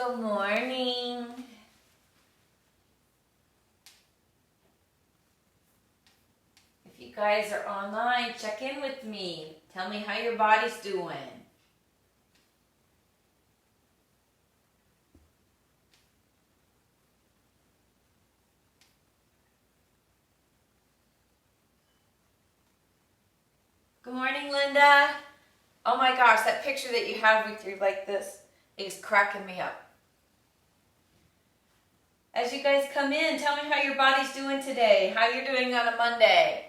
Good morning. If you guys are online, check in with me. Tell me how your body's doing. Good morning, Linda. Oh my gosh, that picture that you have with you like this is cracking me up. As you guys come in, tell me how your body's doing today, how you're doing on a Monday.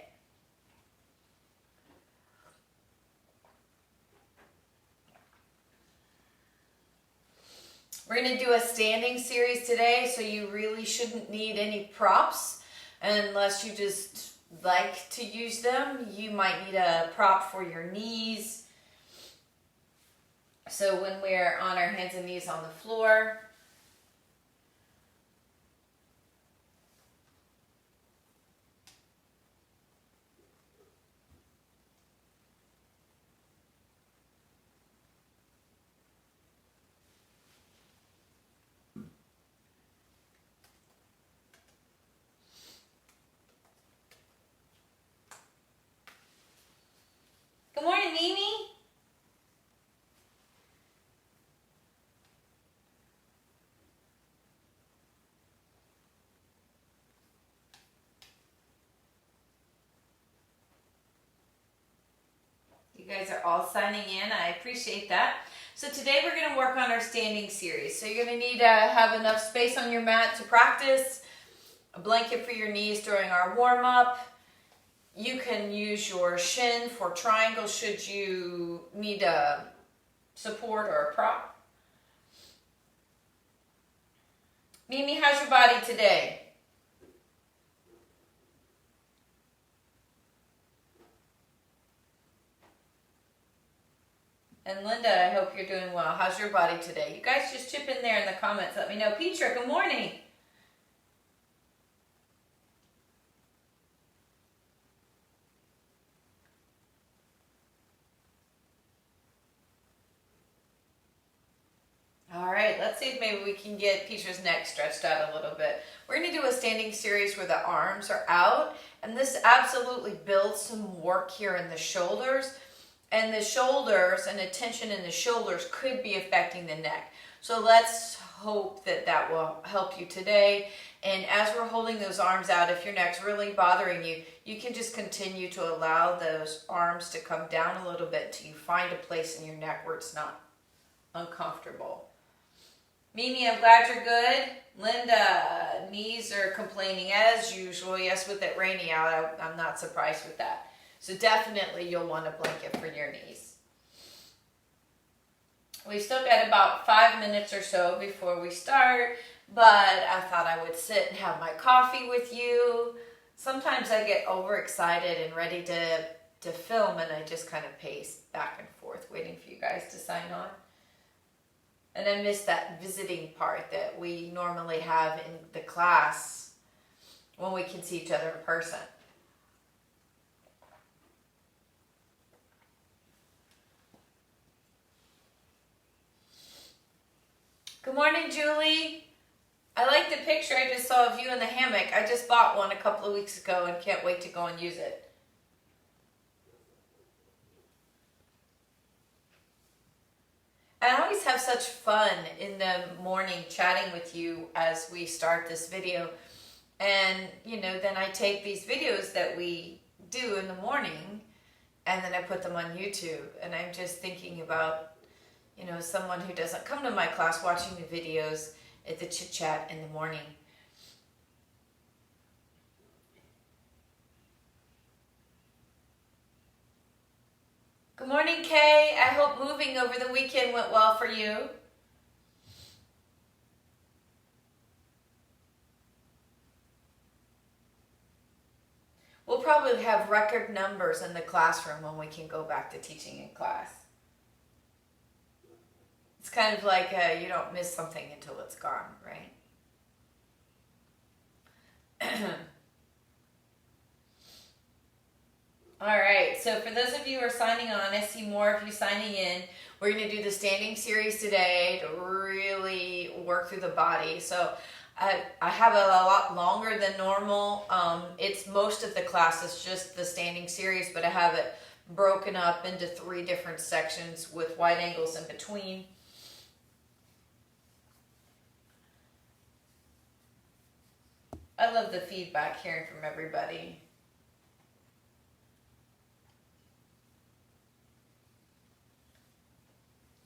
We're going to do a standing series today, so you really shouldn't need any props unless you just like to use them. You might need a prop for your knees. So when we're on our hands and knees on the floor, good morning, Mimi. You guys are all signing in. I appreciate that. So today we're going to work on our standing series. So you're going to need to have enough space on your mat to practice, a blanket for your knees during our warm-up. You can use your shin for triangle should you need a support or a prop. Mimi, how's your body today? And Linda, I hope you're doing well. How's your body today? You guys just chip in there in the comments. Let me know. Petra, good morning. All right, let's see if maybe we can get Petra's neck stretched out a little bit. We're going to do a standing series where the arms are out, and this absolutely builds some work here in the shoulders. And the shoulders and the tension in the shoulders could be affecting the neck. So let's hope that that will help you today. And as we're holding those arms out, if your neck's really bothering you, you can just continue to allow those arms to come down a little bit till you find a place in your neck where it's not uncomfortable. Mimi, I'm glad you're good. Linda, knees are complaining as usual. Yes, with it raining out, I'm not surprised with that. So definitely you'll want a blanket for your knees. We've still got about 5 minutes or so before we start, but I thought I would sit and have my coffee with you. Sometimes I get overexcited and ready to film, and I just kind of pace back and forth waiting for you guys to sign on. And I miss that visiting part that we normally have in the class when we can see each other in person. Good morning, Julie. I like the picture I just saw of you in the hammock. I just bought one a couple of weeks ago and can't wait to go and use it. I always have such fun in the morning chatting with you as we start this video. And, then I take these videos that we do in the morning and then I put them on YouTube. And I'm just thinking about someone who doesn't come to my class watching the videos at the chit chat in the morning. Good morning, Kay. I hope moving over the weekend went well for you. We'll probably have record numbers in the classroom when we can go back to teaching in class. It's kind of like you don't miss something until it's gone, right? All right, so for those of you who are signing on, I see more of you signing in. We're going to do the standing series today to really work through the body. So I have it a lot longer than normal. It's most of the class is just the standing series, but I have it broken up into 3 different sections with wide angles in between. I love the feedback hearing from everybody.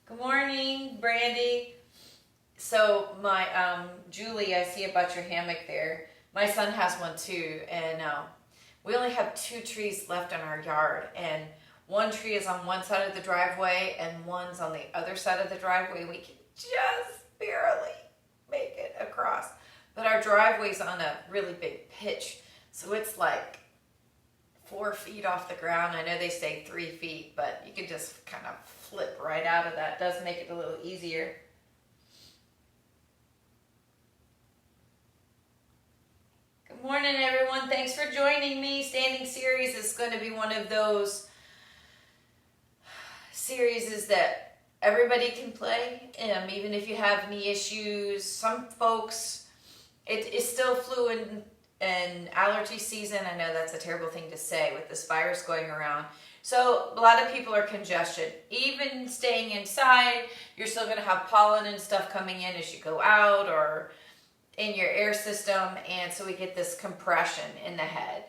Good morning, Brandy. So my Julie, I see about your hammock there. My son has one too, and we only have 2 trees left in our yard, and one tree is on one side of the driveway and one's on the other side of the driveway. We can just barely make it across, but our driveway's on a really big pitch, so it's like 4 feet off the ground. I know they say 3 feet, but you can just kind of flip right out of that. It does make it a little easier. Good morning, everyone. Thanks for joining me. Standing series is going to be one of those series that everybody can play, even if you have knee issues. Some folks, it is still flu and allergy season. I know that's a terrible thing to say with this virus going around. So a lot of people are congested. Even staying inside, you're still going to have pollen and stuff coming in as you go out or in your air system, and so we get this compression in the head.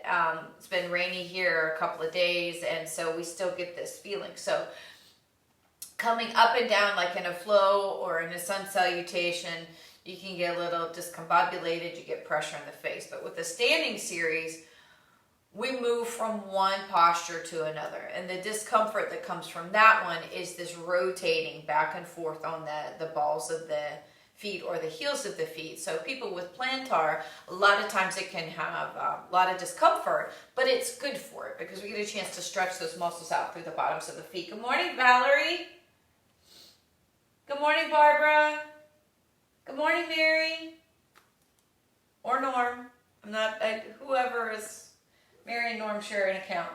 It's been rainy here a couple of days, and so we still get this feeling. So coming up and down like in a flow or in a sun salutation, you can get a little discombobulated, you get pressure in the face. But with the standing series, we move from one posture to another. And the discomfort that comes from that one is this rotating back and forth on the balls of the feet or the heels of the feet. So people with plantar, a lot of times it can have a lot of discomfort, but it's good for it because we get a chance to stretch those muscles out through the bottoms of the feet. Good morning, Valerie. Good morning, Barbara. Good morning, Mary. Or Norm. Whoever is Mary and Norm share an account.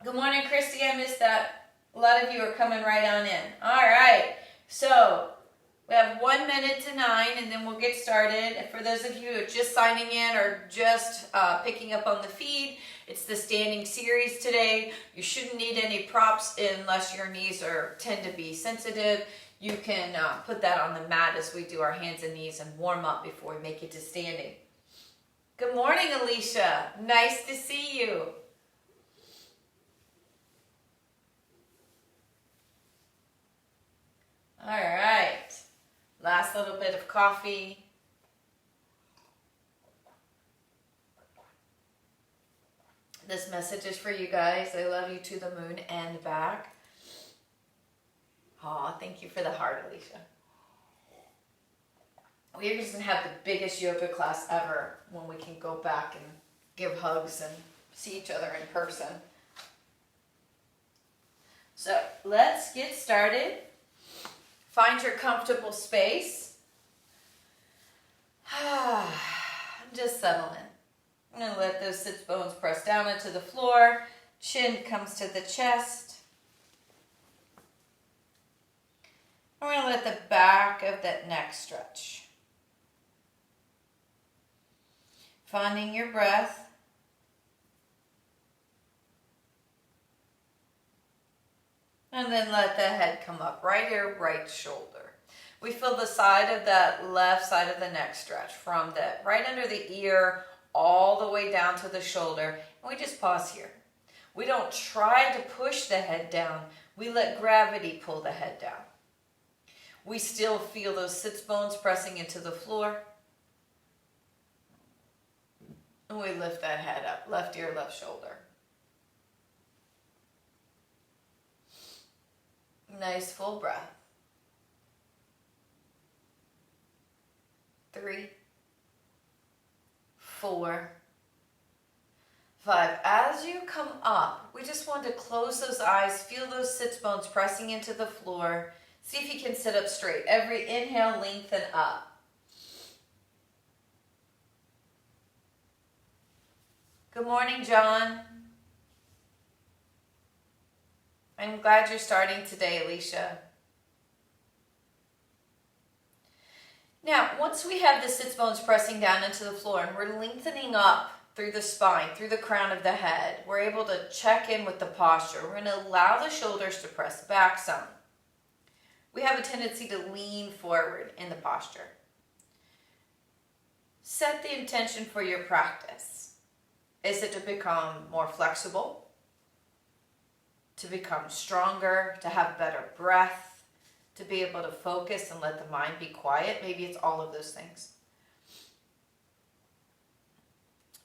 Good morning, Christy. I missed that. A lot of you are coming right on in. All right. So we have 1 minute to 9, and then we'll get started. And for those of you who are just signing in or just picking up on the feed, it's the standing series today. You shouldn't need any props unless your knees tend to be sensitive. You can put that on the mat as we do our hands and knees and warm up before we make it to standing. Good morning, Alicia. Nice to see you. All right. Last little bit of coffee. This message is for you guys. I love you to the moon and back. Aw, thank you for the heart, Alicia. We're just going to have the biggest yoga class ever when we can go back and give hugs and see each other in person. So let's get started. Find your comfortable space. I'm just settling. I'm going to let those sits bones press down into the floor. Chin comes to the chest. I'm going to let the back of that neck stretch. Finding your breath. And then let the head come up. Right here, right shoulder. We feel the side of that left side of the neck stretch from the right under the ear all the way down to the shoulder. And we just pause here. We don't try to push the head down. We let gravity pull the head down. We still feel those sits bones pressing into the floor. And we lift that head up, left ear, left shoulder. Nice full breath. 3, 4, 5. As you come up, we just want to close those eyes, feel those sits bones pressing into the floor. See if you can sit up straight. Every inhale, lengthen up. Good morning, John. I'm glad you're starting today, Alicia. Now, once we have the sits bones pressing down into the floor and we're lengthening up through the spine, through the crown of the head, we're able to check in with the posture. We're going to allow the shoulders to press back some. We have a tendency to lean forward in the posture. Set the intention for your practice. Is it to become more flexible? To become stronger? To have better breath? To be able to focus and let the mind be quiet? Maybe it's all of those things.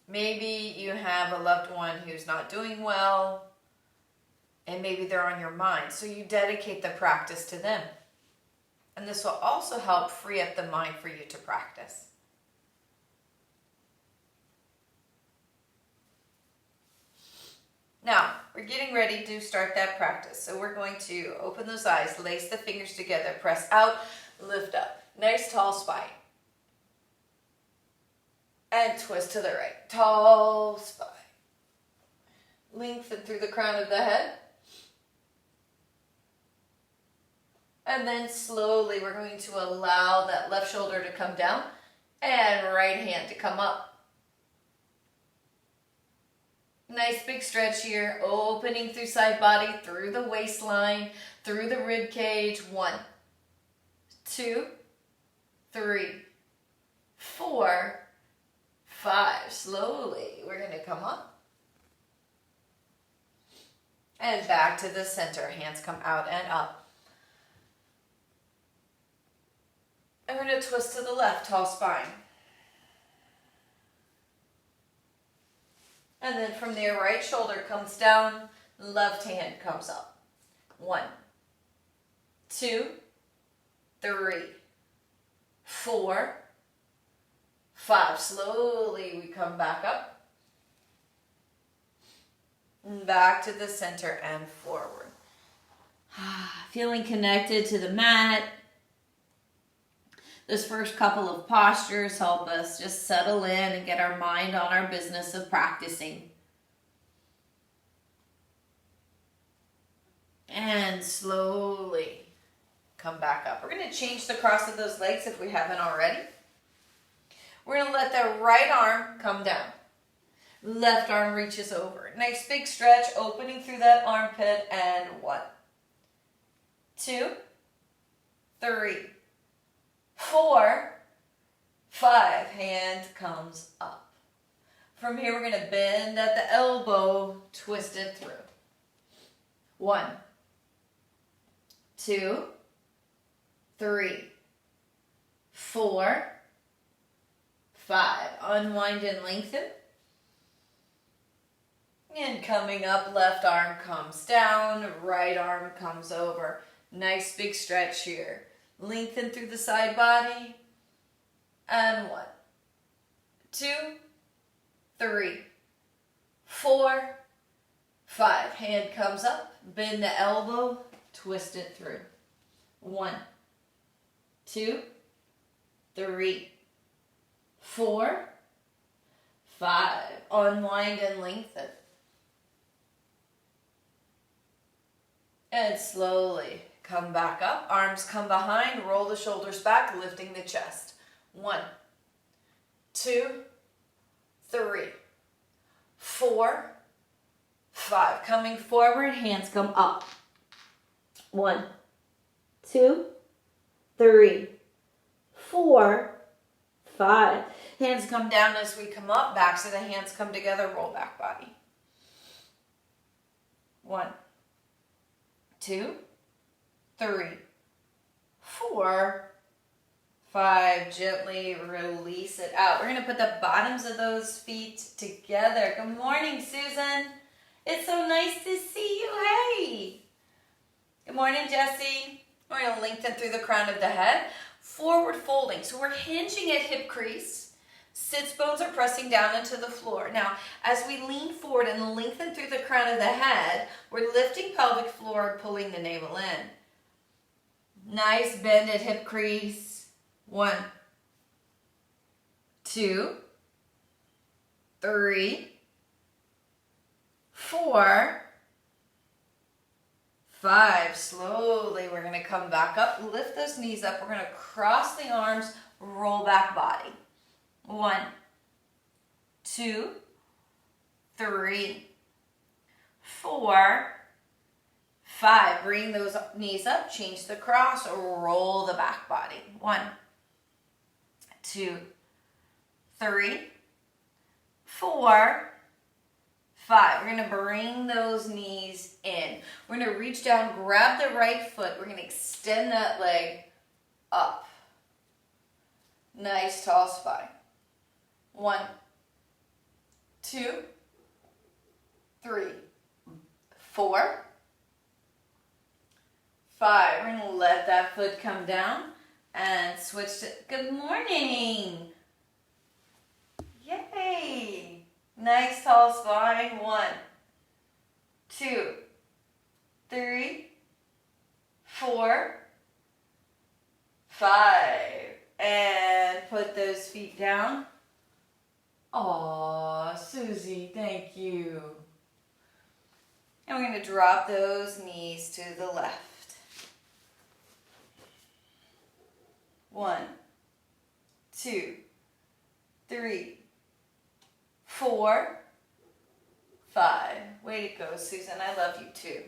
Maybe you have a loved one who's not doing well, and maybe they're on your mind. So you dedicate the practice to them. And this will also help free up the mind for you to practice. Now, we're getting ready to start that practice. So we're going to open those eyes, lace the fingers together, press out, lift up. Nice tall spine. And twist to the right. Tall spine. Lengthen through the crown of the head. And then slowly we're going to allow that left shoulder to come down and right hand to come up. Nice big stretch here, opening through side body, through the waistline, through the rib cage. 1, 2, 3, 4, 5. Slowly, we're going to come up. And back to the center. Hands come out and up. And we're going to twist to the left, tall spine. And then from there, right shoulder comes down, left hand comes up. 1, 2, 3, 4, 5. Slowly we come back up. And back to the center and forward. Feeling connected to the mat. This first couple of postures help us just settle in and get our mind on our business of practicing. And slowly come back up. We're going to change the cross of those legs if we haven't already. We're going to let the right arm come down. Left arm reaches over. Nice big stretch, opening through that armpit. And 1, 2, 3, 4, 5. Hand comes up. From here, we're going to bend at the elbow, twist it through. 1, 2, 3, 4, 5. Unwind and lengthen. And coming up, left arm comes down, right arm comes over. Nice big stretch here. Lengthen through the side body. And 1, 2, 3, 4, 5. Hand comes up. Bend the elbow. Twist it through. 1, 2, 3, 4, 5. Unwind and lengthen. And slowly come back up. Arms come behind. Roll the shoulders back, lifting the chest. 1, 2, 3, 4, 5. Coming forward, hands come up. 1, 2, 3, 4, 5. Hands come down as we come up. Backs of the hands come together. Roll back body. 1, 2, 3, 4, 5. Gently release it out. We're going to put the bottoms of those feet together. Good morning, Susan. It's so nice to see you. Hey. Good morning, Jessie. We're going to lengthen through the crown of the head. Forward folding. So we're hinging at hip crease. Sits bones are pressing down into the floor. Now, as we lean forward and lengthen through the crown of the head, we're lifting pelvic floor, pulling the navel in. Nice bend at hip crease. 1, 2, 3, 4, 5. Slowly, we're going to come back up. Lift those knees up. We're going to cross the arms, roll back body. 1, 2, 3, 4, 5. Bring those knees up. Change the cross. Roll the back body. 1, 2, 3, 4, 5. We're going to bring those knees in. We're going to reach down, grab the right foot. We're going to extend that leg up. Nice tall spine. 1, 2, 3, 4, 5. We're going to let that foot come down and switch to good morning. Yay. Nice tall spine. 1, 2, 3, 4, 5. And put those feet down. Aw, Susie, thank you. And we're going to drop those knees to the left. 1, 2, 3, 4, 5. Way to go, Susan. I love you too.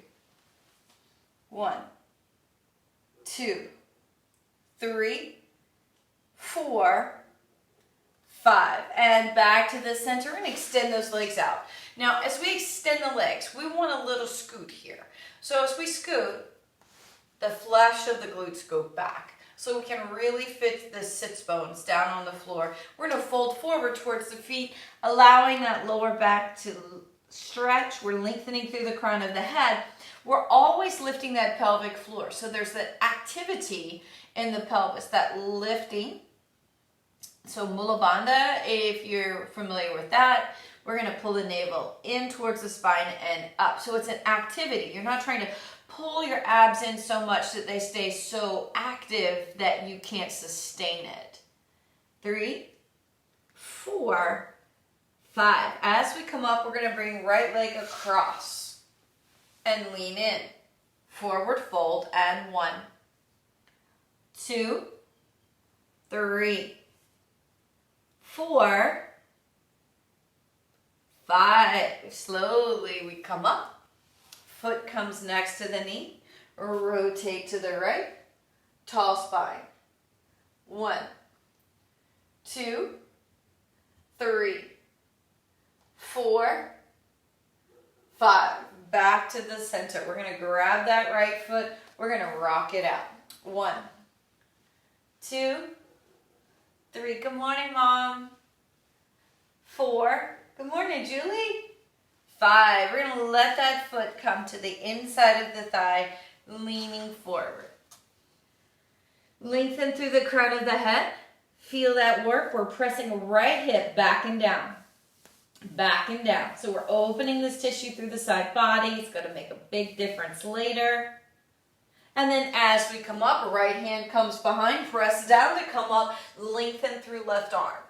1, 2, 3, 4, 5. And back to the center and extend those legs out. Now, as we extend the legs, we want a little scoot here. So as we scoot, the flesh of the glutes go back. So we can really fit the sits bones down on the floor. We're going to fold forward towards the feet, allowing that lower back to stretch. We're lengthening through the crown of the head. We're always lifting that pelvic floor. So there's that activity in the pelvis, that lifting. So Mula Bandha, if you're familiar with that, we're going to pull the navel in towards the spine and up. So it's an activity. You're not trying to pull your abs in so much that they stay so active that you can't sustain it. 3, 4, 5. As we come up, we're going to bring right leg across and lean in. Forward fold and 1, 2, 3, 4, 5. Slowly we come up. Foot comes next to the knee. Rotate to the right. Tall spine. 1, 2, 3, 4, 5. Back to the center. We're going to grab that right foot. We're going to rock it out. 1, 2, 3. Good morning, Mom. 4. Good morning, Julie. 5. We're going to let that foot come to the inside of the thigh, leaning forward. Lengthen through the crown of the head. Feel that work. We're pressing right hip back and down. Back and down. So we're opening this tissue through the side body. It's going to make a big difference later. And then as we come up, right hand comes behind. Press down to come up. Lengthen through left arm.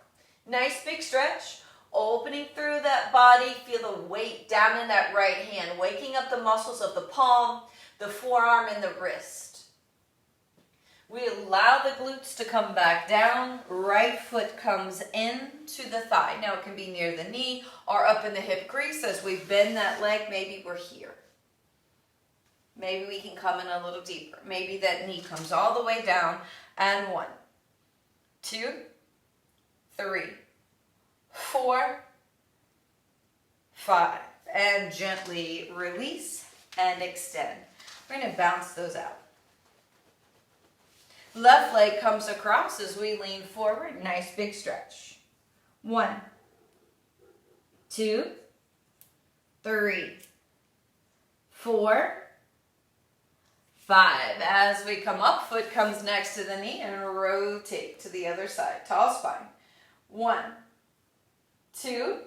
Nice big stretch. Opening through that body, feel the weight down in that right hand, waking up the muscles of the palm, the forearm, and the wrist. We allow the glutes to come back down. Right foot comes into the thigh. Now it can be near the knee or up in the hip crease. As we bend that leg, maybe we're here. Maybe we can come in a little deeper. Maybe that knee comes all the way down. And 1, 2, 3, 4, 5. And gently release and extend. We're going to bounce those out. Left leg comes across as we lean forward. Nice big stretch. 1, 2, 3, 4, 5. As we come up, foot comes next to the knee and rotate to the other side. Tall spine. 1, 2,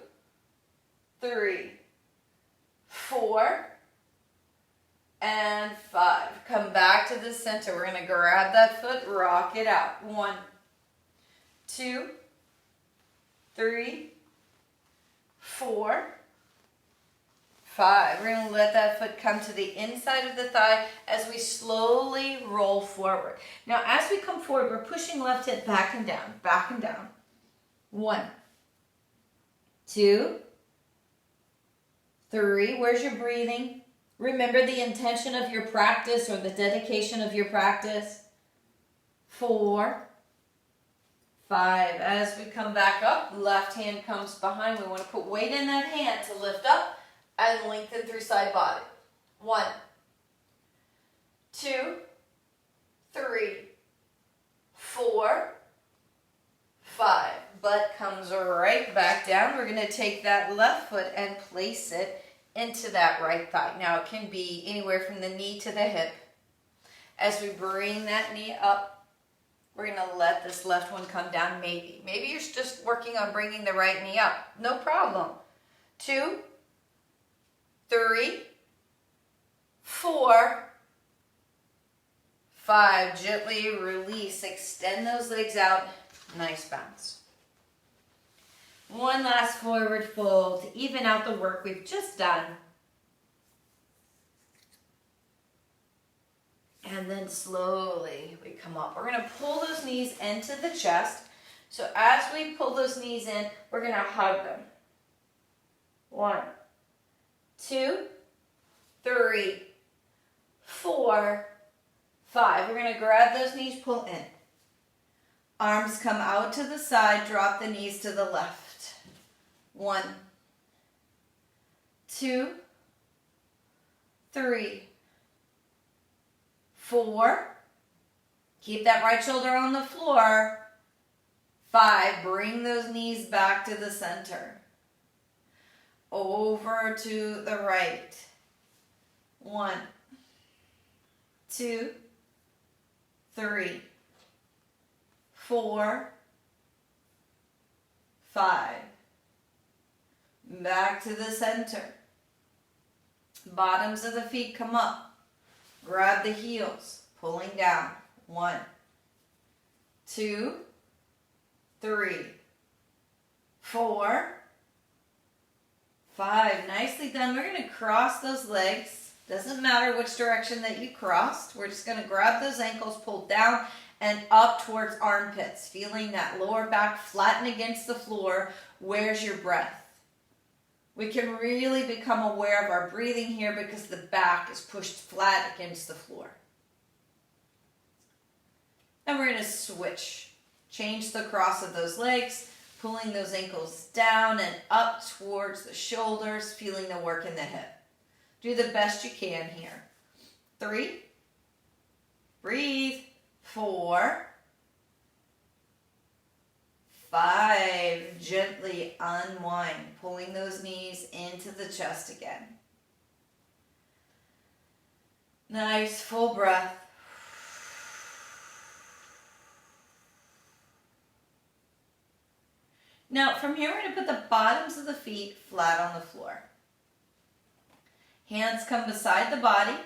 3, 4, and 5. Come back to the center. We're going to grab that foot, rock it out. 1, 2, 3, 4, 5. We're going to let that foot come to the inside of the thigh as we slowly roll forward. Now, as we come forward, we're pushing left hip back and down, back and down. 1, 2, 3. Where's your breathing? Remember the intention of your practice or the dedication of your practice. 4, 5. As we come back up, left hand comes behind. We want to put weight in that hand to lift up and lengthen through side body. 1, 2, 3, 4, 5. Butt comes right back down. We're going to take that left foot and place it into that right thigh. Now it can be anywhere from the knee to the hip. As we bring that knee up, we're going to let this left one come down. Maybe you're just working on bringing the right knee up. No problem. 2, 3, 4, 5. Gently release. Extend those legs out. Nice bounce. One last forward fold to even out the work we've just done. And then slowly we come up. We're going to pull those knees into the chest. So as we pull those knees in, we're going to hug them. 1, 2, 3, 4, 5. We're going to grab those knees, pull in. Arms come out to the side, drop the knees to the left. 1, 2, 3, 4. Keep that right shoulder on the floor. 5. Bring those knees back to the center. Over to the right. 1, 2, 3, 4, 5. Back to the center. Bottoms of the feet come up. Grab the heels, pulling down. 1, 2, 3, 4, 5. Nicely done. We're going to cross those legs. Doesn't matter which direction that you crossed. We're just going to grab those ankles, pull down and up towards armpits. Feeling that lower back flatten against the floor. Where's your breath? We can really become aware of our breathing here because the back is pushed flat against the floor. And we're going to switch. Change the cross of those legs, pulling those ankles down and up towards the shoulders, feeling the work in the hip. Do the best you can here. 3, breathe. 4, 5, gently unwind, pulling those knees into the chest again. Nice, full breath. Now, from here, we're going to put the bottoms of the feet flat on the floor. Hands come beside the body.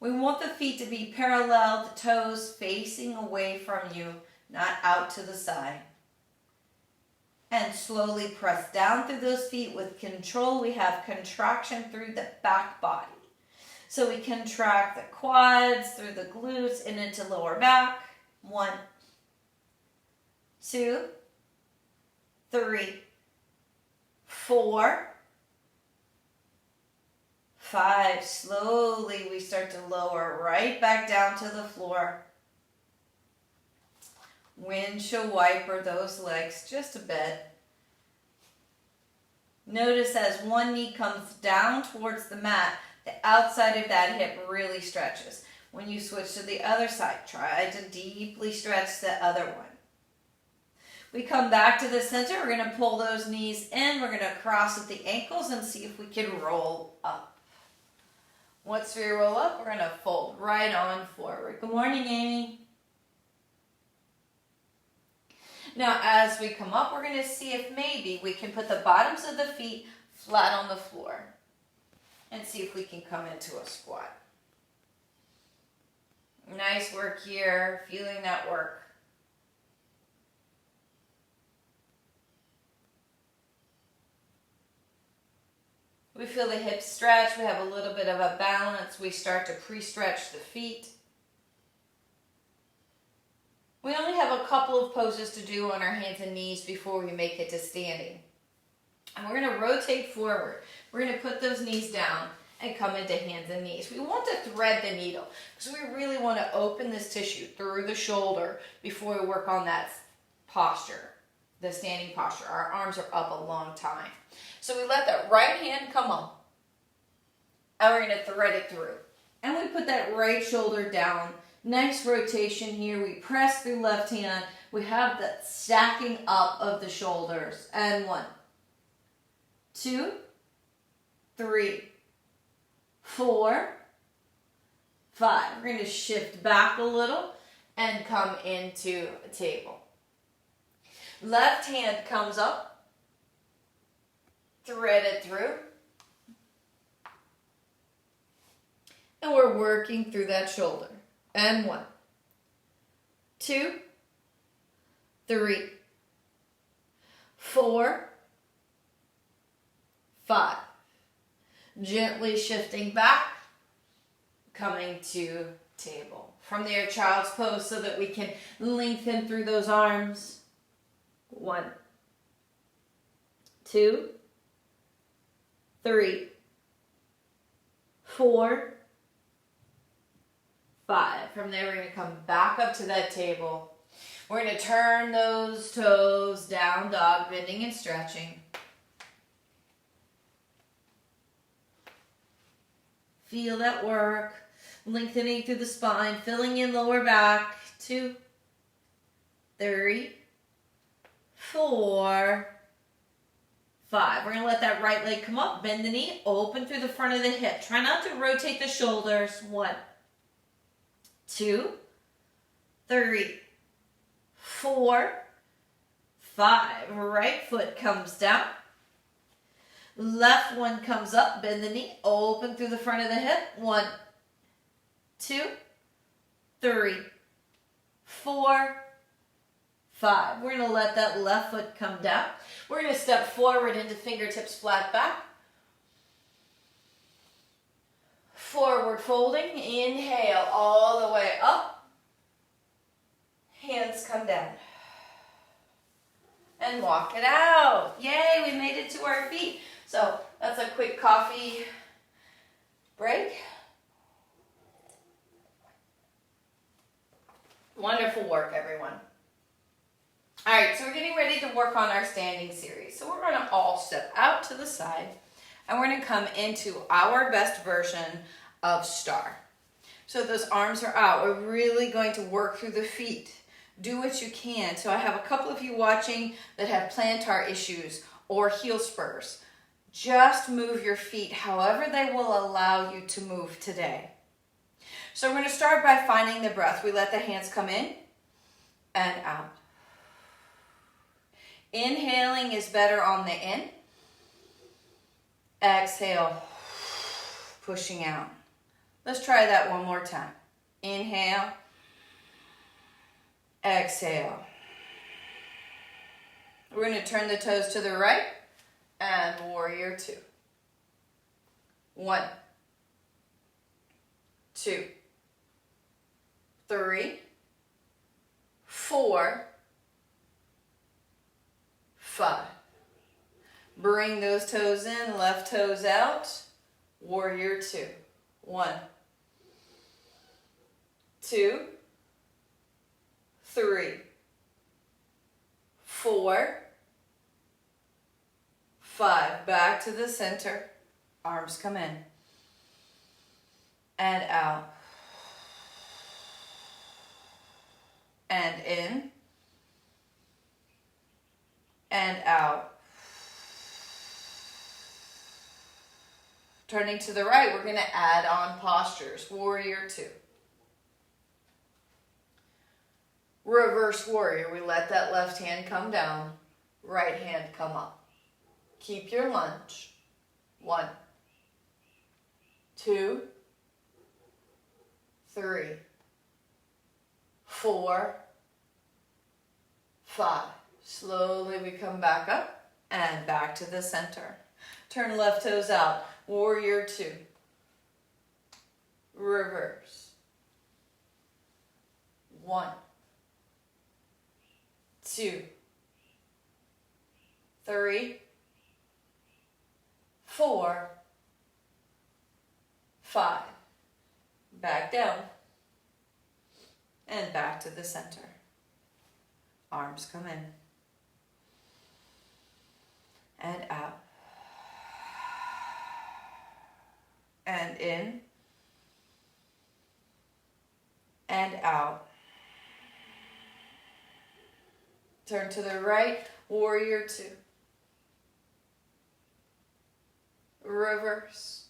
We want the feet to be parallel, the toes facing away from you, not out to the side. And slowly press down through those feet with control. We have contraction through the back body. So we contract the quads through the glutes and into lower back. 1, 2, 3, 4, 5. Slowly we start to lower right back down to the floor. Windshield wiper those legs just a bit. Notice as one knee comes down towards the mat, the outside of that hip really stretches. When you switch to the other side, try to deeply stretch the other one. We come back to the center. We're going to pull those knees in. We're going to cross at the ankles and see if we can roll up. Once we roll up, we're going to fold right on forward. Good morning, Amy. Now, as we come up, we're going to see if maybe we can put the bottoms of the feet flat on the floor and see if we can come into a squat. Nice work here, feeling that work. We feel the hips stretch. We have a little bit of a balance. We start to pre-stretch the feet. We only have a couple of poses to do on our hands and knees before we make it to standing. And we're going to rotate forward. We're going to put those knees down and come into hands and knees. We want to thread the needle because we really want to open this tissue through the shoulder before we work on that posture, the standing posture. Our arms are up a long time. So we let that right hand come up and we're going to thread it through. And we put that right shoulder down. Nice rotation here. We press through left hand. We have that stacking up of the shoulders. And 1, 2, 3, 4, 5. We're going to shift back a little and come into a table. Left hand comes up, thread it through, and we're working through that shoulder. And 1, 2, 3, 4, 5. Gently shifting back, coming to table. From there, child's pose so that we can lengthen through those arms. 1, 2, 3, 4, 5. From there, we're going to come back up to that table. We're going to turn those toes, down dog, bending and stretching. Feel that work, lengthening through the spine, filling in lower back. 2, 3, 4, 5. We're going to let that right leg come up, bend the knee, open through the front of the hip. Try not to rotate the shoulders. 1, 2, 3, 4, 5. Right foot comes down. Left one comes up, bend the knee, open through the front of the hip. 1, 2, 3, 4, 5. We're going to let that left foot come down. We're going to step forward into fingertips flat back. Forward folding. Inhale all the way up. Hands come down. And walk it out. Yay, we made it to our feet. So that's a quick coffee break. Wonderful work, everyone. All right, so we're getting ready to work on our standing series. So we're going to all step out to the side and we're going to come into our best version of star. So those arms are out. We're really going to work through the feet. Do what you can. So I have a couple of you watching that have plantar issues or heel spurs. Just move your feet however they will allow you to move today. So we're going to start by finding the breath. We let the hands come in and out. Inhaling is better on the in. Exhale, pushing out. Let's try that one more time. Inhale. Exhale. We're going to turn the toes to the right and warrior 2. 1, 2, 3, 4, 5. Bring those toes in, left toes out, warrior 2. 1, 2, 3, 4, 5. Back to the center. Arms come in and out and in and out. Turning to the right, we're going to add on postures. Warrior 2. Reverse warrior. We let that left hand come down, right hand come up. Keep your lunge. 1, 2, 3, 4, 5. Slowly we come back up and back to the center. Turn left toes out. Warrior two. Reverse. 1, 2, 3, 4, 5. Back down. And back to the center. Arms come in. And out. And in. And out. Turn to the right, warrior two. Reverse.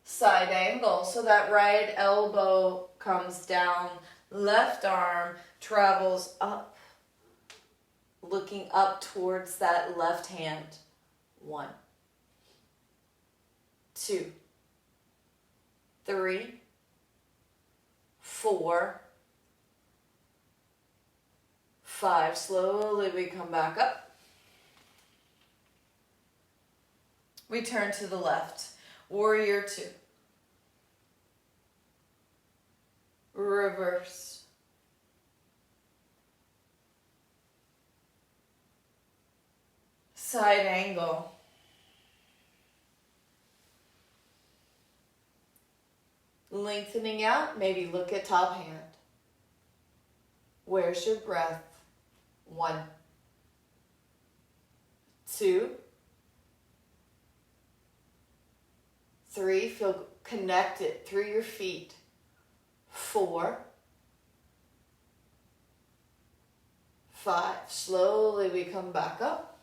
Side angle, so that right elbow comes down, left arm travels up, looking up towards that left hand. 1, 2, 3, 4, 5. Slowly we come back up. We turn to the left. Warrior two. Reverse. Side angle. Lengthening out, maybe look at top hand. Where's your breath? 1, 2, 3. Feel connected through your feet. 4, 5. Slowly we come back up.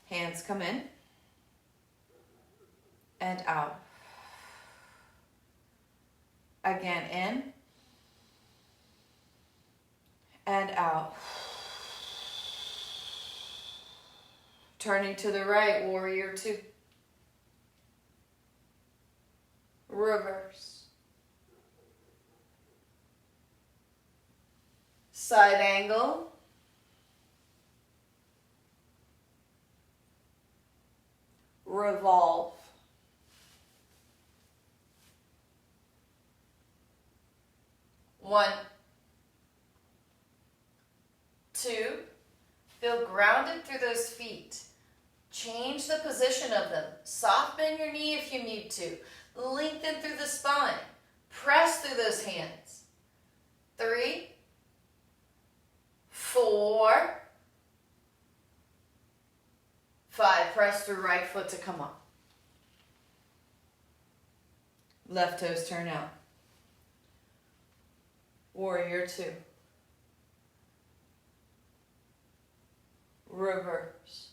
Hands come in and out. Again, in and out. Turning to the right, warrior two. Reverse. Side angle. Revolve. 1, 2. Feel grounded through those feet. Change the position of them. Soft bend your knee if you need to. Lengthen through the spine. Press through those hands. 3, 4, 5. Press through right foot to come up. Left toes turn out. Warrior two. Reverse.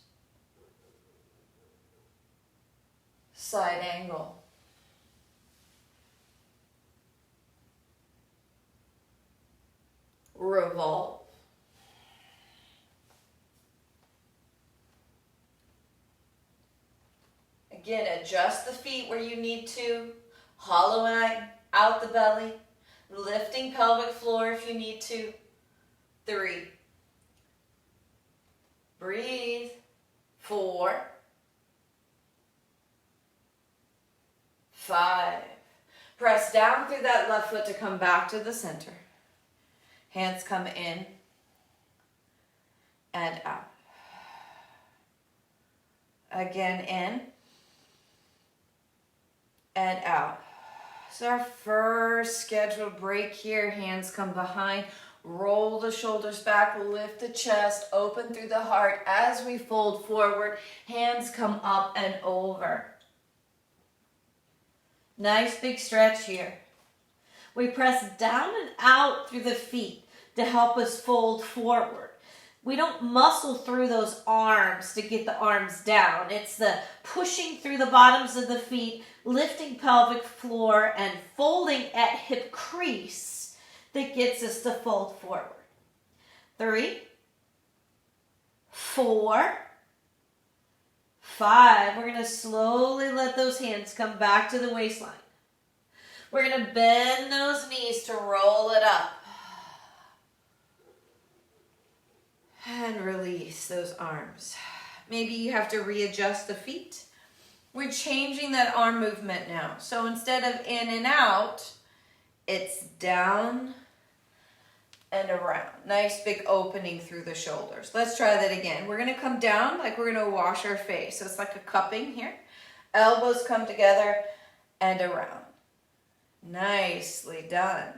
Side angle. Revolve. Again, adjust the feet where you need to. Hollowing out the belly. Lifting pelvic floor if you need to. 3. Breathe. 4. 5. Press down through that left foot to come back to the center. Hands come in and out. Again, in and out. So our first scheduled break here. Hands come behind. Roll the shoulders back. Lift the chest. Open through the heart as we fold forward. Hands come up and over. Nice big stretch here. We press down and out through the feet to help us fold forward. We don't muscle through those arms to get the arms down. It's the pushing through the bottoms of the feet, lifting pelvic floor, and folding at hip crease that gets us to fold forward. 3, 4, 5. We're going to slowly let those hands come back to the waistline. We're going to bend those knees to roll it up. And release those arms. Maybe you have to readjust the feet. We're changing that arm movement now. So instead of in and out, it's down and around. Nice big opening through the shoulders. Let's try that again. We're gonna come down like we're gonna wash our face. So it's like a cupping here. Elbows come together and around. Nicely done.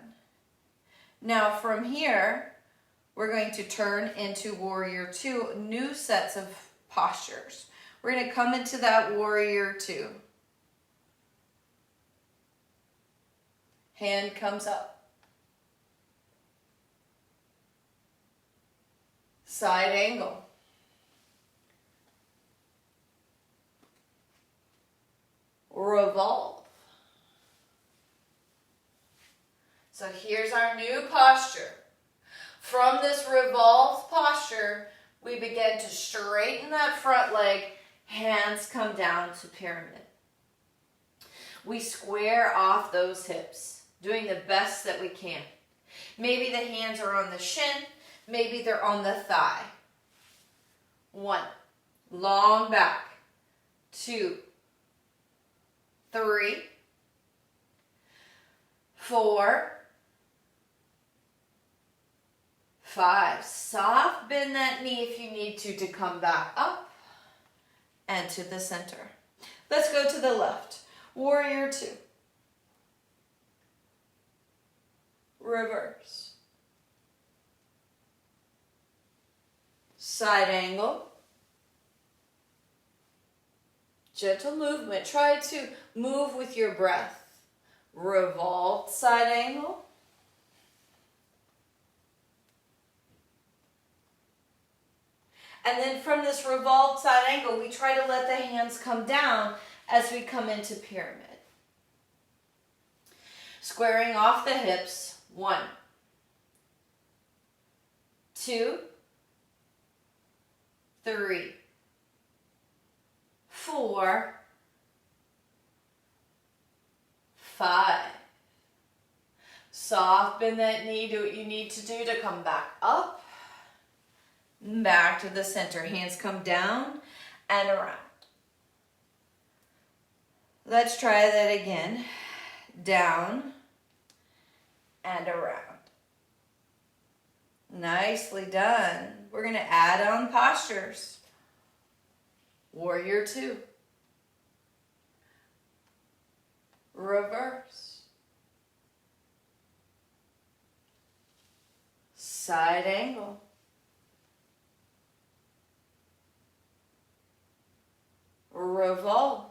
Now from here, we're going to turn into warrior two, new sets of postures. We're going to come into that warrior two. Hand comes up. Side angle. Revolve. So here's our new posture. From this revolved posture, we begin to straighten that front leg. Hands come down to pyramid. We square off those hips, doing the best that we can. Maybe the hands are on the shin. Maybe they're on the thigh. 1, long back. 2, 3, 4, 5. Soft bend that knee if you need to come back up and to the center. Let's go to the left. Warrior two. Reverse. Side angle. Gentle movement. Try to move with your breath. Revolved side angle. And then from this revolved side angle, we try to let the hands come down as we come into pyramid. Squaring off the hips. 1, 2, 3, 4, 5. Soft bend that knee. Do what you need to do to come back up. Back to the center. Hands come down and around. Let's try that again. Down and around. Nicely done. We're going to add on postures. Warrior two. Reverse. Side angle. Revolve.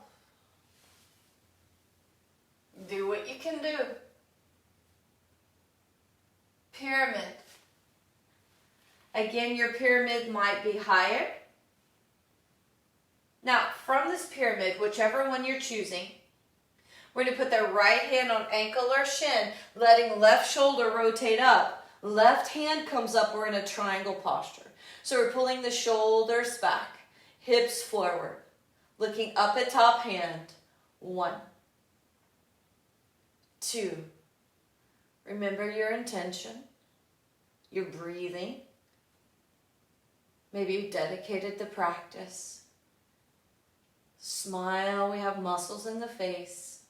Do what you can do. Pyramid. Again, your pyramid might be higher. Now, from this pyramid, whichever one you're choosing, we're going to put the right hand on ankle or shin, letting left shoulder rotate up. Left hand comes up. We're in a triangle posture. So we're pulling the shoulders back, hips forward, looking up at top hand. 1, 2. Remember your intention, your breathing. Maybe you dedicated the practice. Smile, we have muscles in the face.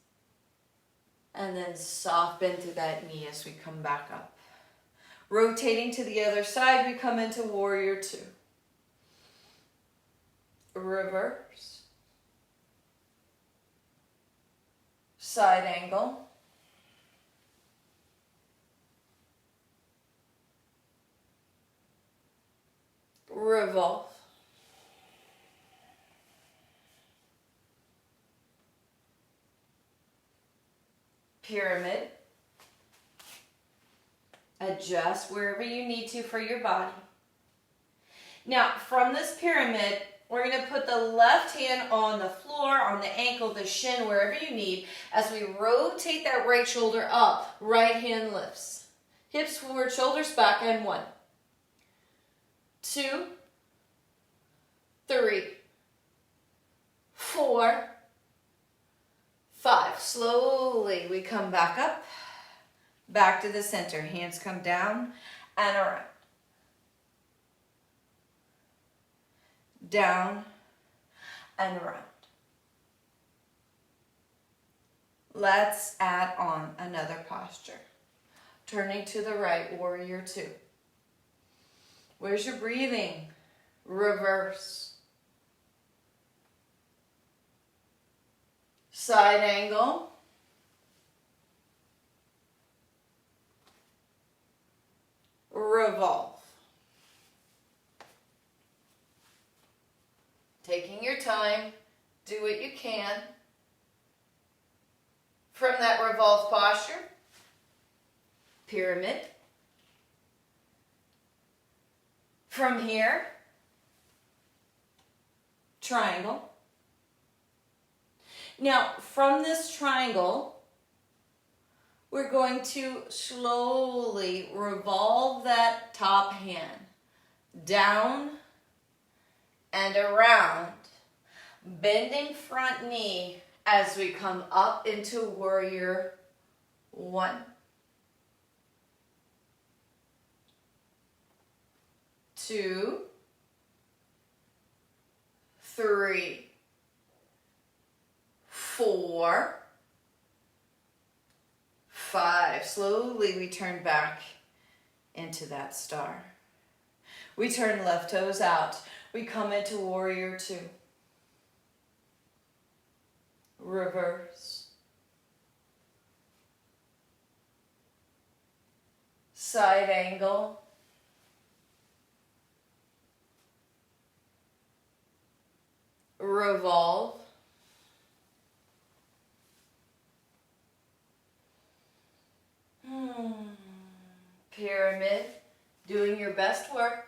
And then soft bend through that knee as we come back up. Rotating to the other side, we come into warrior two. Reverse. Side angle. Revolve. Pyramid. Adjust wherever you need to for your body. Now, from this pyramid, we're going to put the left hand on the floor, on the ankle, the shin, wherever you need. As we rotate that right shoulder up, right hand lifts. Hips forward, shoulders back, and 1, 2, 3, 4, 5. Slowly we come back up, back to the center. Hands come down and around. down, and around. Let's add on another posture. Turning to the right, warrior two. Where's your breathing? Reverse. Side angle. Revolve. Taking your time, do what you can. From that revolve posture, pyramid. From here, triangle. Now, from this triangle, we're going to slowly revolve that top hand down and around, bending front knee as we come up into warrior one. 2, 3, 4, 5. Slowly we turn back into that star. We turn left toes out. We come into warrior two. Reverse. Side angle. Revolve. Pyramid. Doing your best work.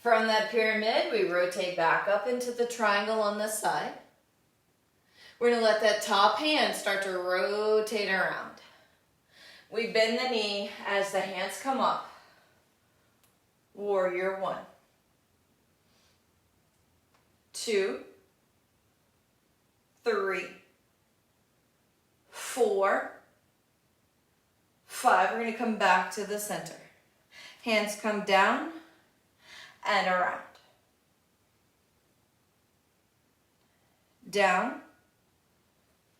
From that pyramid, we rotate back up into the triangle on this side. We're going to let that top hand start to rotate around. We bend the knee as the hands come up. Warrior one. 2, 3, 4, 5. We're going to come back to the center. Hands come down and around. Down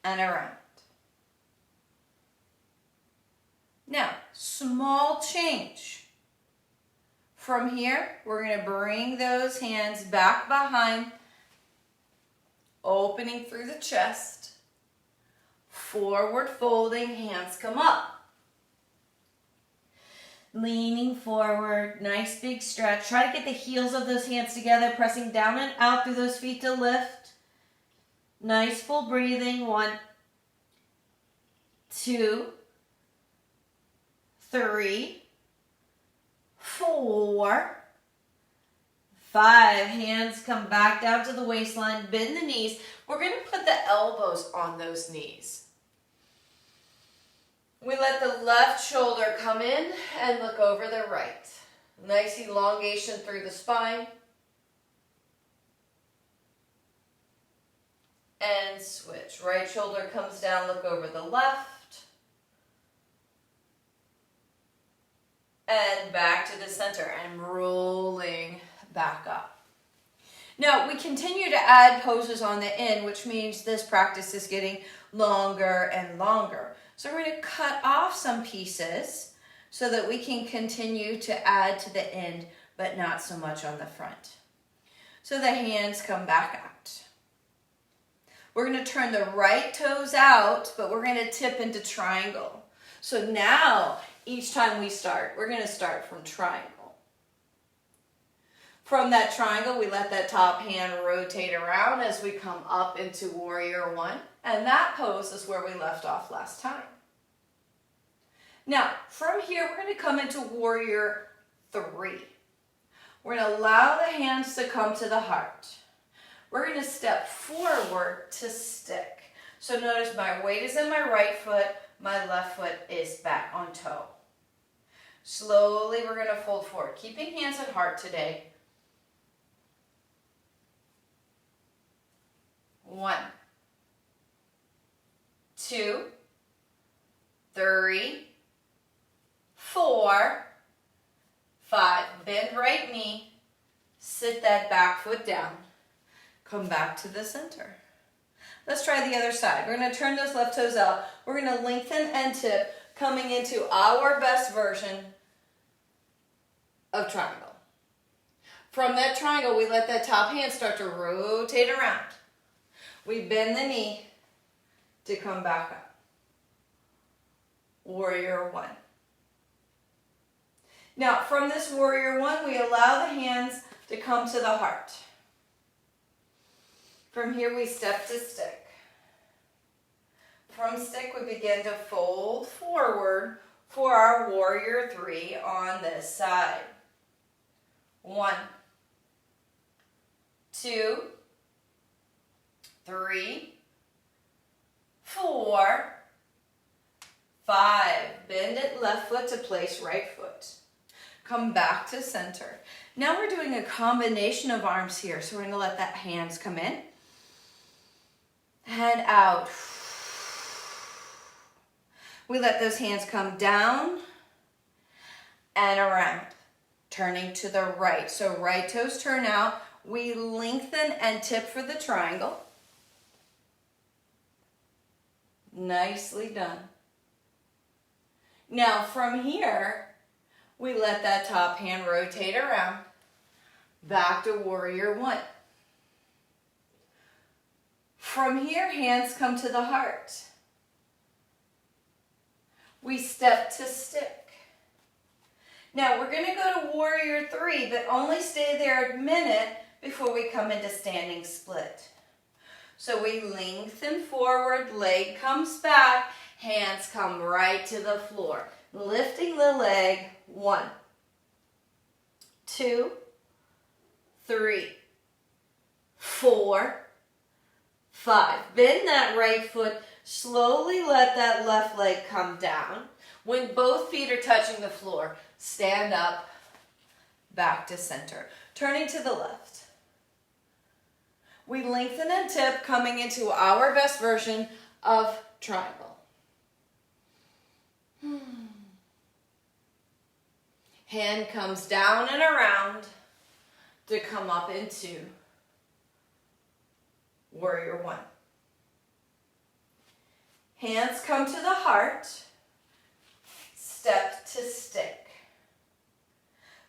and around. Now, small change. From here, we're going to bring those hands back behind, opening through the chest. Forward folding, hands come up. Leaning forward, nice big stretch. Try to get the heels of those hands together, pressing down and out through those feet to lift. Nice full breathing. 1, 2, 3, 4, 5. Hands come back down to the waistline. Bend the knees. We're going to put the elbows on those knees. We let the left shoulder come in and look over the right. Nice elongation through the spine. And switch. Right shoulder comes down, look over the left. And back to the center and rolling back up. Now, we continue to add poses on the end, which means this practice is getting longer and longer. So we're going to cut off some pieces so that we can continue to add to the end, but not so much on the front. So the hands come back out. We're going to turn the right toes out, but we're going to tip into triangle. So now, each time we start, we're going to start from triangle. From that triangle, we let that top hand rotate around as we come up into warrior one. And that pose is where we left off last time. Now, from here, we're going to come into warrior three. We're going to allow the hands to come to the heart. We're going to step forward to stick. So notice my weight is in my right foot, my left foot is back on toe. Slowly, we're going to fold forward, keeping hands at heart today. 1, 2, 3, 4, 5. Bend right back foot down. Come back to the center. Let's try the other side. We're going to turn those left toes out. We're going to lengthen and tip, coming into our best version of triangle. From that triangle, we let that top hand start to rotate around. We bend the knee to come back up. Warrior one. Now, from this warrior one, we allow the hands to come to the heart. From here, we step to stick. From stick, we begin to fold forward for our warrior three on this side. 1, 2, 3, 4, 5. Bend it left foot to place right foot. Come back to center. Now we're doing a combination of arms here. So we're going to let that hands come in and out. We let those hands come down and around, turning to the right. So right toes turn out. We lengthen and tip for the triangle. Nicely done. Now from here, we let that top hand rotate around. Back to warrior one. From here, hands come to the heart. We step to stick. Now we're going to go to warrior three, but only stay there a minute before we come into standing split. So we lengthen forward, leg comes back, hands come right to the floor. Lifting the leg, 1, 2, 3, 4, 5. Bend that right foot. Slowly let that left leg come down. When both feet are touching the floor, stand up, back to center. Turning to the left. We lengthen and tip, coming into our best version of triangle. Hand comes down and around to come up into warrior one. Hands come to the heart, step to stick.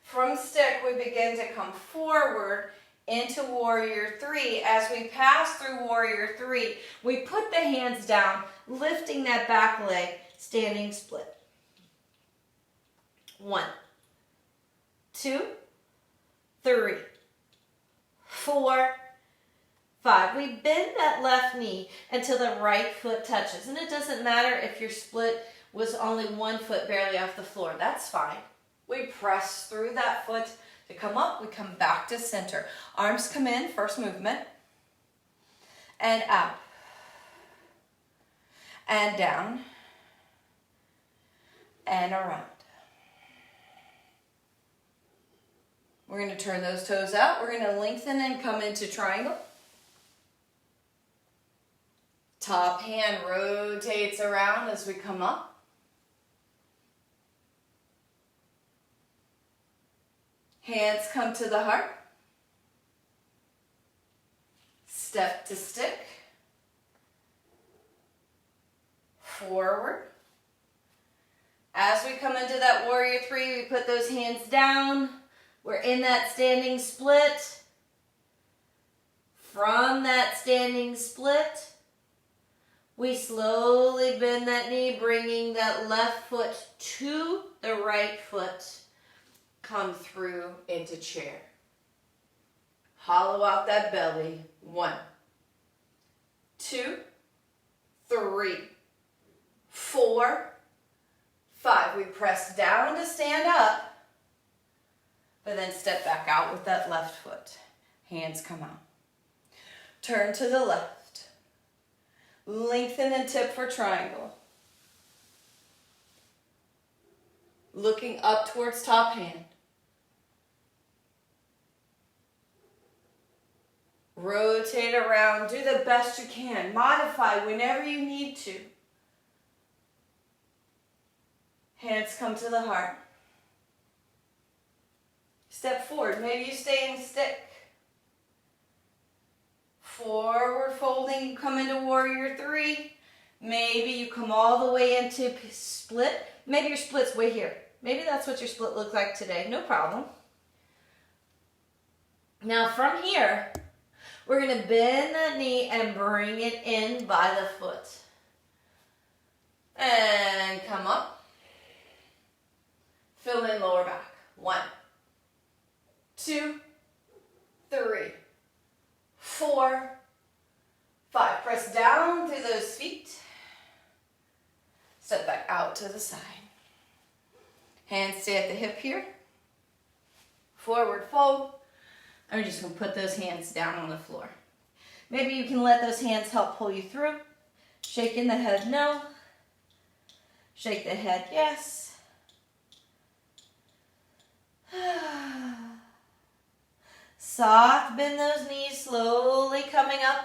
From stick, we begin to come forward into warrior three. As we pass through warrior three, we put the hands down, lifting that back leg, standing split. 1, 2, 3, 4, 5. We bend that left knee until the right foot touches. And it doesn't matter if your split was only 1 foot barely off the floor. That's fine. We press through that foot to come up. We come back to center. Arms come in, first movement. And out. And down. And around. We're going to turn those toes out. We're going to lengthen and come into triangle. Top hand rotates around as we come up. Hands come to the heart. Step to stick. Forward. As we come into that warrior three, we put those hands down. We're in that standing split. From that standing split, we slowly bend that knee, bringing that left foot to the right foot. Come through into chair. Hollow out that belly. 1, 2, 3, 4, 5. We press down to stand up. But then step back out with that left foot. Hands come out. Turn to the left. Lengthen and tip for triangle. Looking up towards top hand. Rotate around. Do the best you can. Modify whenever you need to. Hands come to the heart. Step forward. Maybe you stay in stick. Forward folding, you come into warrior three. Maybe you come all the way into split. Maybe your split's way here. Maybe that's what your split looked like today. No problem. Now from here, we're going to bend that knee and bring it in by the foot. And come up. Fill in lower back. 1, 2, 3, 4, 5. Press down through those feet. Step back out to the side. Hands stay at the hip here. Forward fold. I'm just going to put those hands down on the floor. Maybe you can let those hands help pull you through. Shaking the head, no. Shake the head, yes. Soft, bend those knees, slowly coming up.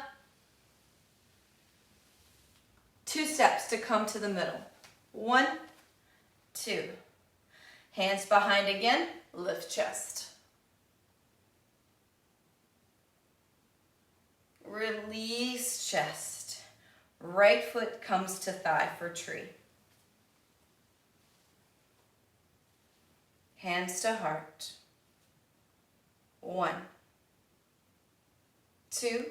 2 steps to come to the middle. 1, 2. Hands behind again, lift chest. Release chest. Right foot comes to thigh for tree. Hands to heart. 1, 2,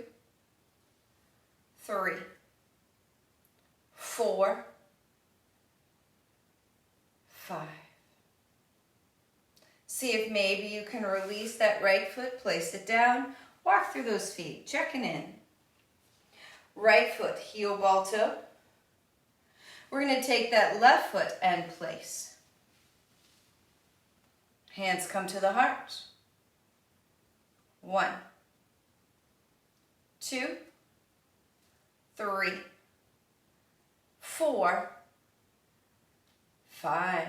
3, 4, 5. See if maybe you can release that right foot, place it down, walk through those feet, checking in. Right foot, heel ball toe. We're going to take that left foot and place. Hands come to the heart. 1, 2, 3, 4, 5.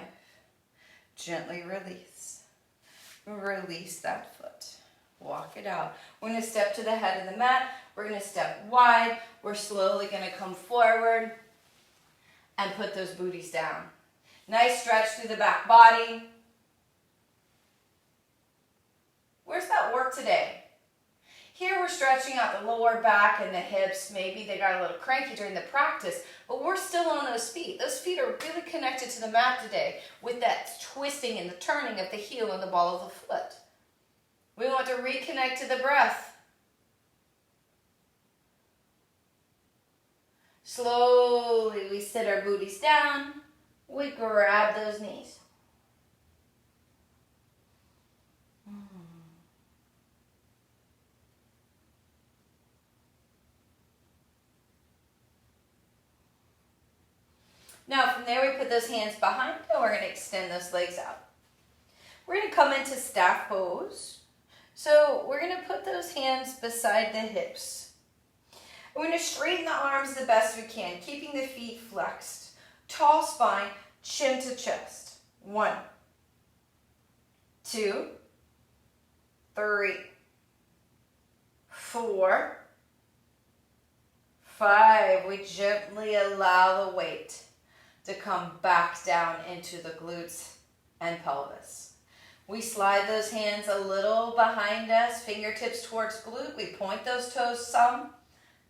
Gently release. Release that foot. Walk it out. We're going to step to the head of the mat. We're going to step wide. We're slowly going to come forward and put those booties down. Nice stretch through the back body. Where's that work today? Here we're stretching out the lower back and the hips. Maybe they got a little cranky during the practice, but we're still on those feet. Those feet are really connected to the mat today with that twisting and the turning of the heel and the ball of the foot. We want to reconnect to the breath. Slowly we sit our booties down. We grab those knees. Now from there we put those hands behind and we're going to extend those legs out. We're going to come into staff pose. So we're going to put those hands beside the hips. We're going to straighten the arms the best we can, keeping the feet flexed. Tall spine, chin to chest. 1, 2, 3, 4, 5. We gently allow the weight to come back down into the glutes and pelvis. We slide those hands a little behind us, fingertips towards glute. We point those toes some.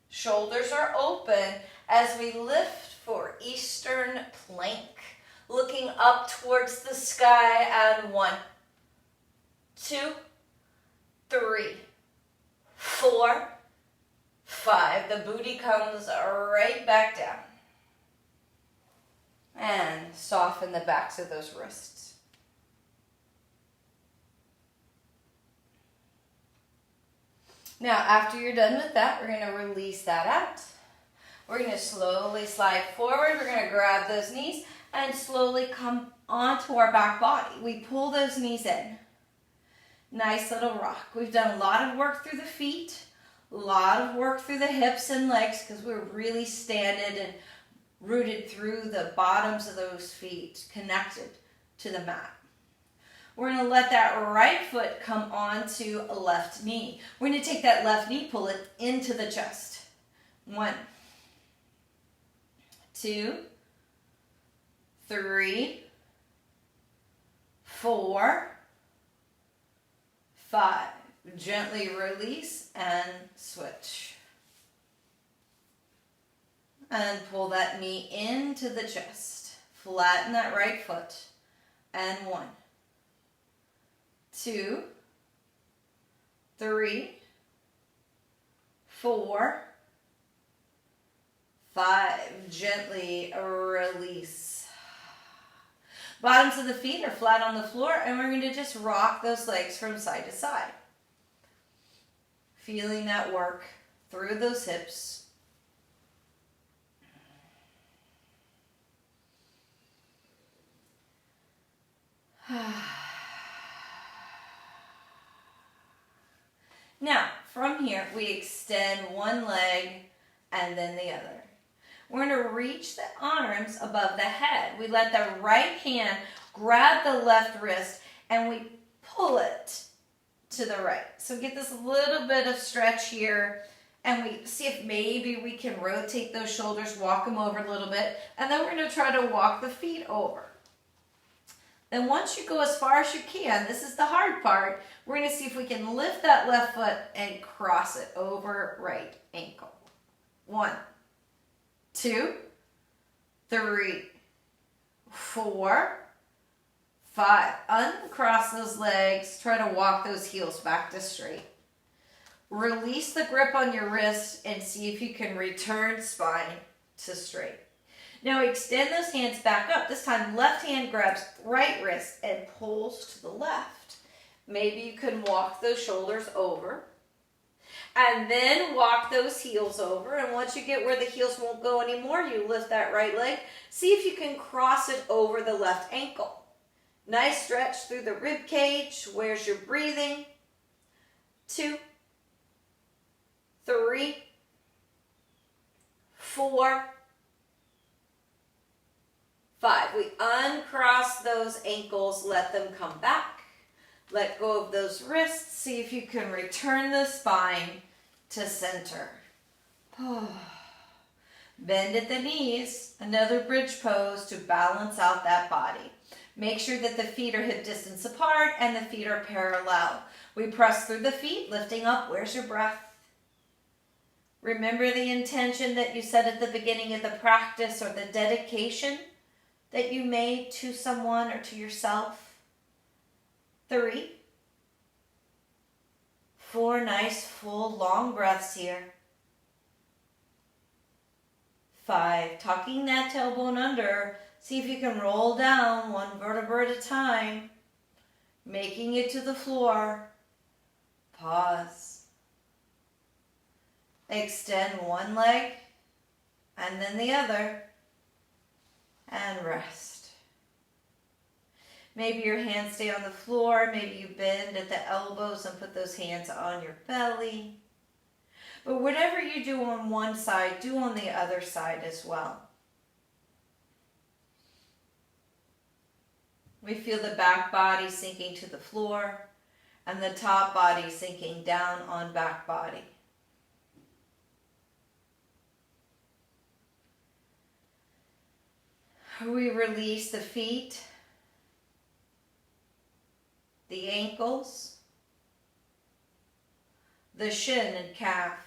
Shoulders are open as we lift for Eastern plank. Looking up towards the sky and 1, 2, 3, 4, 5. The booty comes right back down. And soften the backs of those wrists. Now, after you're done with that, we're going to release that out. We're going to slowly slide forward. We're going to grab those knees and slowly come onto our back body. We pull those knees in. Nice little rock. We've done a lot of work through the feet, a lot of work through the hips and legs because we're really standing and rooted through the bottoms of those feet, connected to the mat. We're going to let that right foot come onto a left knee. We're going to take that left knee, pull it into the chest. 1, 2, 3, 4, 5. Gently release and switch. And pull that knee into the chest. Flatten that right foot. And 1, 2, 3, 4, 5. Gently release. Bottoms of the feet are flat on the floor, and we're going to just rock those legs from side to side. Feeling that work through those hips. Now, from here, we extend one leg and then the other. We're going to reach the arms above the head. We let the right hand grab the left wrist and we pull it to the right. So get this little bit of stretch here, and we see if maybe we can rotate those shoulders, walk them over a little bit, and then we're going to try to walk the feet over. Then once you go as far as you can, this is the hard part, we're going to see if we can lift that left foot and cross it over right ankle. 1, 2, 3, 4, 5. Uncross those legs. Try to walk those heels back to straight. Release the grip on your wrist and see if you can return spine to straight. Now extend those hands back up. This time left hand grabs right wrist and pulls to the left. Maybe you can walk those shoulders over. And then walk those heels over. And once you get where the heels won't go anymore, you lift that right leg. See if you can cross it over the left ankle. Nice stretch through the rib cage. Where's your breathing? 2, 3, 4, 5. We uncross those ankles, let them come back. Let go of those wrists. See if you can return the spine to center. Bend at the knees. Another bridge pose to balance out that body. Make sure that the feet are hip distance apart and the feet are parallel. We press through the feet, lifting up. Where's your breath? Remember the intention that you set at the beginning of the practice, or the dedication that you made to someone or to yourself. 3, 4, nice full long breaths here. 5, tucking that tailbone under. See if you can roll down one vertebra at a time, making it to the floor. Pause. Extend one leg and then the other, and rest. Maybe your hands stay on the floor. Maybe you bend at the elbows and put those hands on your belly. But whatever you do on one side, do on the other side as well. We feel the back body sinking to the floor and the top body sinking down on back body. We release the feet, the ankles, the shin and calf.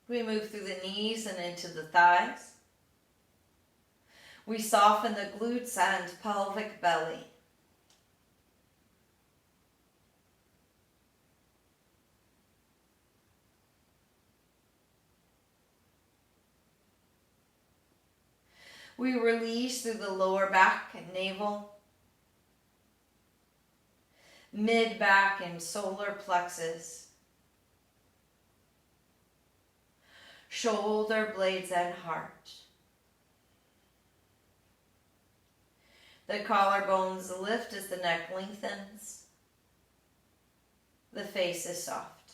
We move through the knees and into the thighs. We soften the glutes and pelvic belly. We release through the lower back and navel, mid-back and solar plexus, shoulder blades and heart. The collarbones lift as the neck lengthens. The face is soft.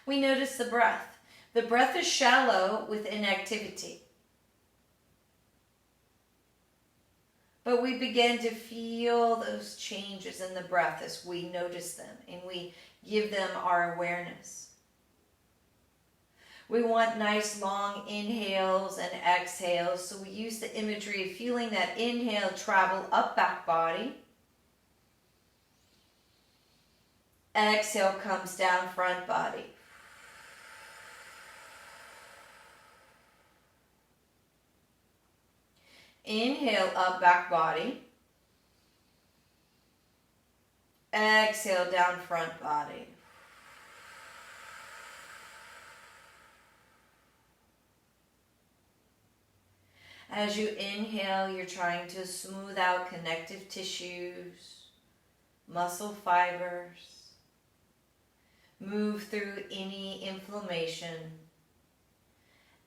we notice the breath. The breath is shallow with inactivity. But we begin to feel those changes in the breath as we notice them and we give them our awareness. We want nice long inhales and exhales, so we use the imagery of feeling that inhale travel up back body. Exhale comes down front body. Inhale up back body. Exhale down front body. As you inhale, you're trying to smooth out connective tissues, muscle fibers, move through any inflammation.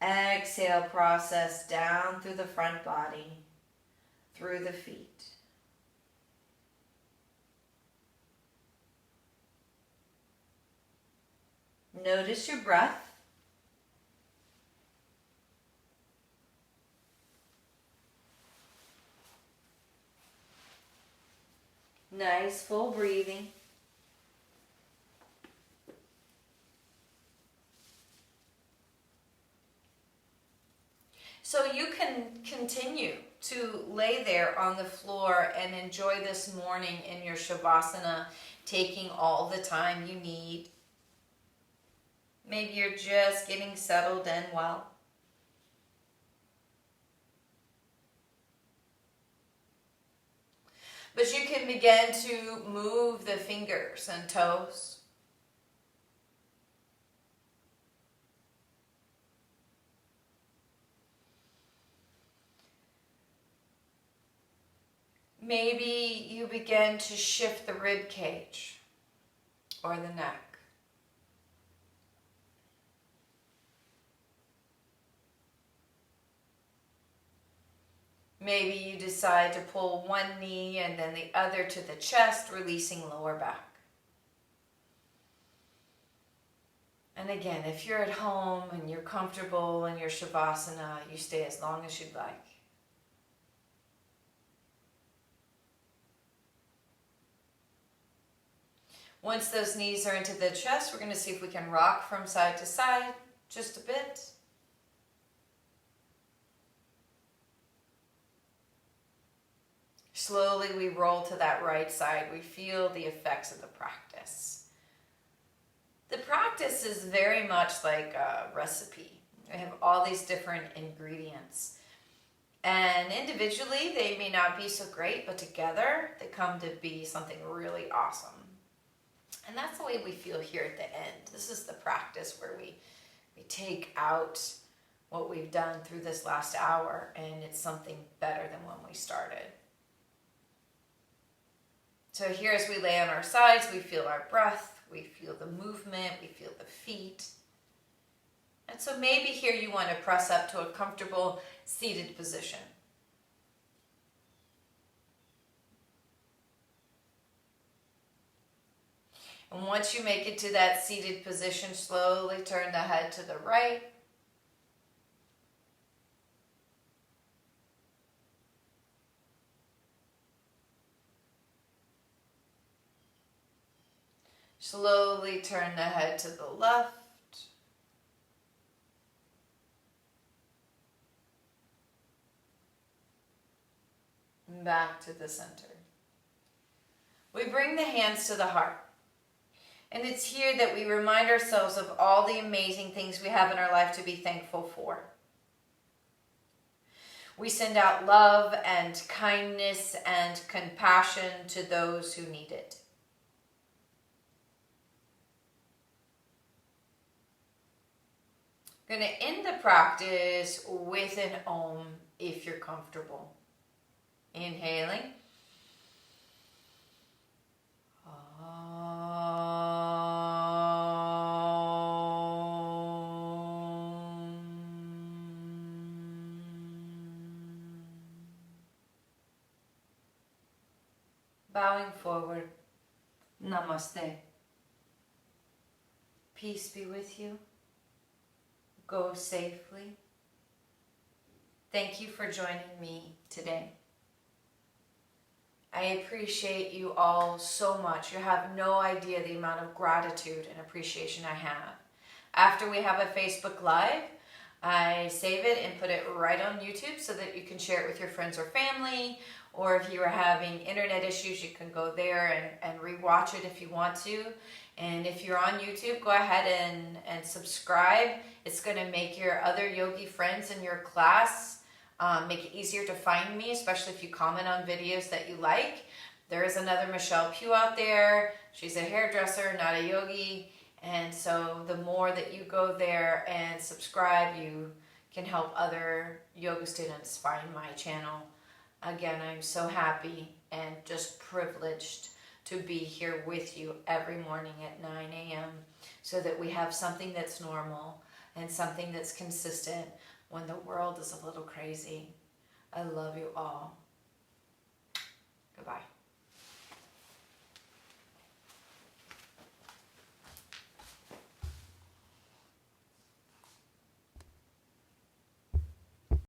Exhale, process down through the front body, through the feet. Notice your breath. Nice full breathing. So you can continue to lay there on the floor and enjoy this morning in your Shavasana, taking all the time you need. Maybe you're just getting settled in well. But you can begin to move the fingers and toes. Maybe you begin to shift the rib cage or the neck. Maybe you decide to pull one knee and then the other to the chest, releasing lower back. And again, if you're at home and you're comfortable in your Shavasana, you stay as long as you'd like. Once those knees are into the chest, we're going to see if we can rock from side to side just a bit. Slowly we roll to that right side. We feel the effects of the practice. The practice is very much like a recipe. We have all these different ingredients. And individually, they may not be so great, but together they come to be something really awesome. And that's the way we feel here at the end. This is the practice where we take out what we've done through this last hour, and it's something better than when we started. So here as we lay on our sides, we feel our breath, we feel the movement, we feel the feet. And so maybe here you want to press up to a comfortable seated position. And once you make it to that seated position, slowly turn the head to the right. Slowly turn the head to the left. And back to the center. We bring the hands to the heart. And it's here that we remind ourselves of all the amazing things we have in our life to be thankful for. We send out love and kindness and compassion to those who need it. I'm going to end the practice with an Om if you're comfortable. Inhaling. Bowing forward. Namaste. Peace be with you. Go safely. Thank you for joining me today. I appreciate you all so much. You have no idea the amount of gratitude and appreciation I have. After we have a Facebook Live, I save it and put it right on YouTube so that you can share it with your friends or family. Or if you are having internet issues, you can go there and rewatch it if you want to. And if you're on YouTube, go ahead and subscribe. It's going to make your other yogi friends in your class make it easier to find me, especially if you comment on videos that you like. There is another Michelle Pugh out there. She's a hairdresser, not a yogi. And so the more that you go there and subscribe, you can help other yoga students find my channel. Again, I'm so happy and just privileged to be here with you every morning at 9 a.m. so that we have something that's normal and something that's consistent when the world is a little crazy. I love you all. Goodbye.